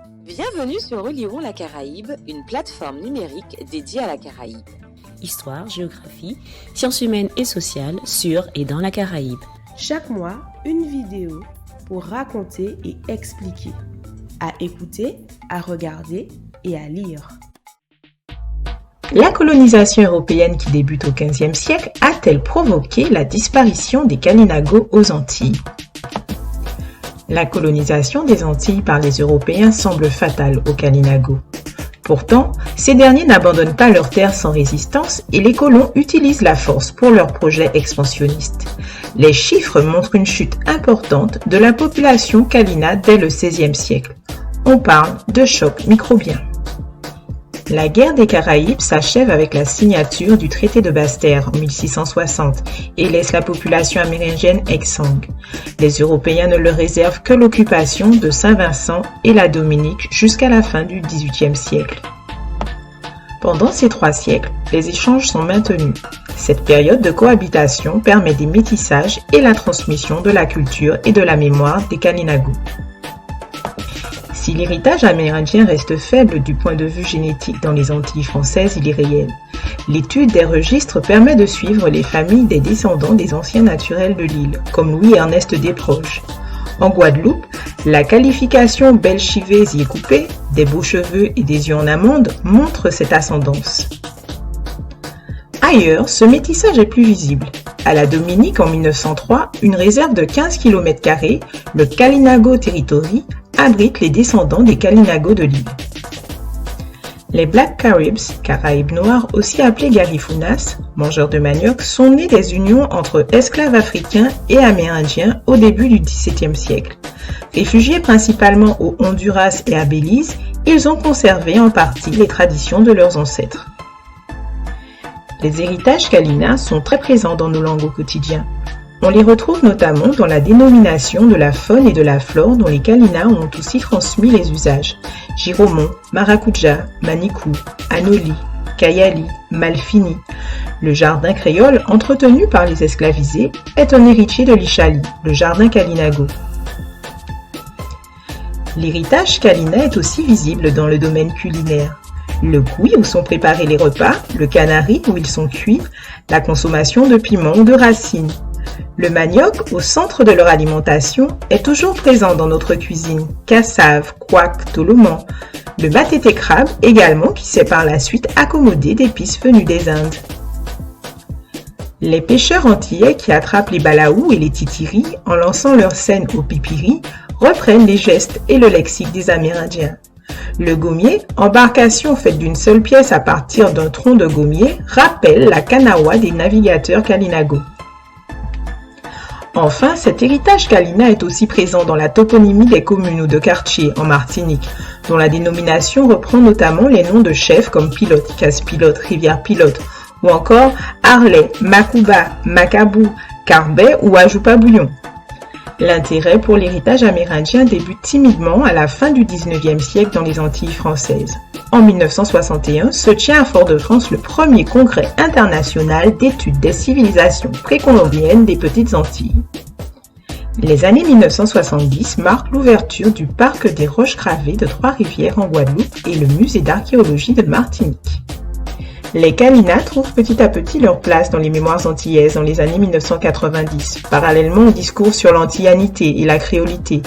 Bienvenue sur Relirons la Caraïbe, une plateforme numérique dédiée à la Caraïbe. Histoire, géographie, sciences humaines et sociales sur et dans la Caraïbe. Chaque mois, une vidéo pour raconter et expliquer. À écouter, à regarder et à lire. La colonisation européenne qui débute au XVe siècle a-t-elle provoqué la disparition des Kalinago aux Antilles ? La colonisation des Antilles par les Européens semble fatale aux Kalinago. Pourtant, ces derniers n'abandonnent pas leurs terres sans résistance et les colons utilisent la force pour leurs projets expansionnistes. Les chiffres montrent une chute importante de la population kalina dès le XVIe siècle. On parle de choc microbien. La guerre des Caraïbes s'achève avec la signature du traité de Basse-Terre en 1660 et laisse la population amérindienne exsangue. Les Européens ne leur réservent que l'occupation de Saint-Vincent et la Dominique jusqu'à la fin du XVIIIe siècle. Pendant ces 3 siècles, les échanges sont maintenus. Cette période de cohabitation permet des métissages et la transmission de la culture et de la mémoire des Kalinago. Si l'héritage amérindien reste faible du point de vue génétique dans les Antilles françaises, il est réel. L'étude des registres permet de suivre les familles des descendants des anciens naturels de l'île, comme Louis-Ernest Desproges. En Guadeloupe, la qualification belchivée coupée, des beaux cheveux et des yeux en amande montre cette ascendance. Ailleurs, ce métissage est plus visible. À la Dominique, en 1903, une réserve de 15 km², le Kalinago Territory, abrite les descendants des Kalinago de l'île. Les Black Caribs, Caraïbes noirs, aussi appelés Garifounas, mangeurs de manioc, sont nés des unions entre esclaves africains et amérindiens au début du XVIIe siècle. Réfugiés principalement au Honduras et à Belize, ils ont conservé en partie les traditions de leurs ancêtres. Les héritages kalina sont très présents dans nos langues au quotidien. On les retrouve notamment dans la dénomination de la faune et de la flore dont les Kalina ont aussi transmis les usages. Giromon, Maracuja, Manicou, Anoli, Kayali, Malfini. Le jardin créole entretenu par les esclavisés est un héritier de l'Ichali, le jardin Kalinago. L'héritage kalina est aussi visible dans le domaine culinaire. Le cuit où sont préparés les repas, le canari où ils sont cuits, la consommation de piments ou de racines. Le manioc, au centre de leur alimentation, est toujours présent dans notre cuisine. Cassave, couac, toloman. Le matete crabe également qui s'est par la suite accommodé d'épices venues des Indes. Les pêcheurs antillais qui attrapent les balaous et les titiris en lançant leurs scènes au pipiri reprennent les gestes et le lexique des Amérindiens. Le gommier, embarcation faite d'une seule pièce à partir d'un tronc de gommier, rappelle la canoa des navigateurs Kalinago. Enfin, cet héritage kalina est aussi présent dans la toponymie des communes ou de quartiers en Martinique, dont la dénomination reprend notamment les noms de chefs comme Pilote, Casse-Pilote, Rivière-Pilote, ou encore Arlet, Macouba, Macabou, Carbet ou Ajoupa-Bouillon. L'intérêt pour l'héritage amérindien débute timidement à la fin du XIXe siècle dans les Antilles françaises. En 1961 se tient à Fort-de-France le premier congrès international d'études des civilisations précolombiennes des Petites Antilles. Les années 1970 marquent l'ouverture du parc des Roches Gravées de Trois-Rivières en Guadeloupe et le musée d'archéologie de Martinique. Les Kalina trouvent petit à petit leur place dans les mémoires antillaises dans les années 1990, parallèlement au discours sur l'antillanité et la créolité.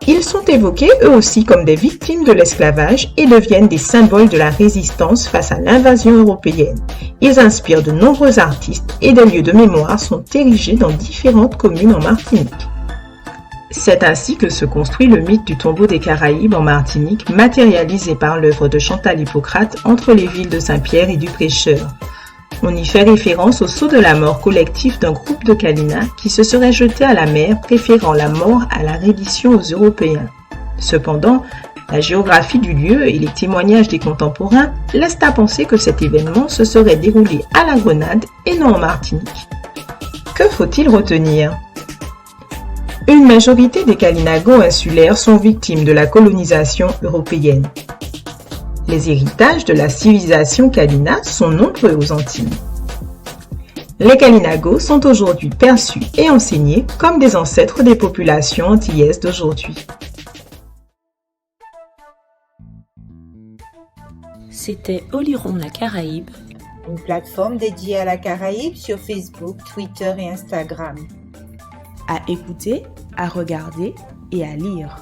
Ils sont évoqués eux aussi comme des victimes de l'esclavage et deviennent des symboles de la résistance face à l'invasion européenne. Ils inspirent de nombreux artistes et des lieux de mémoire sont érigés dans différentes communes en Martinique. C'est ainsi que se construit le mythe du tombeau des Caraïbes en Martinique, matérialisé par l'œuvre de Chantal Hippocrate entre les villes de Saint-Pierre et du Prêcheur. On y fait référence au saut de la mort collectif d'un groupe de Kalina qui se serait jeté à la mer, préférant la mort à la reddition aux Européens. Cependant, la géographie du lieu et les témoignages des contemporains laissent à penser que cet événement se serait déroulé à la Grenade et non en Martinique. Que faut-il retenir ? Une majorité des Kalinago insulaires sont victimes de la colonisation européenne. Les héritages de la civilisation kalina sont nombreux aux Antilles. Les Kalinago sont aujourd'hui perçus et enseignés comme des ancêtres des populations antillaises d'aujourd'hui. C'était Oliron la Caraïbe, une plateforme dédiée à la Caraïbe sur Facebook, Twitter et Instagram. À écouter, à regarder et à lire.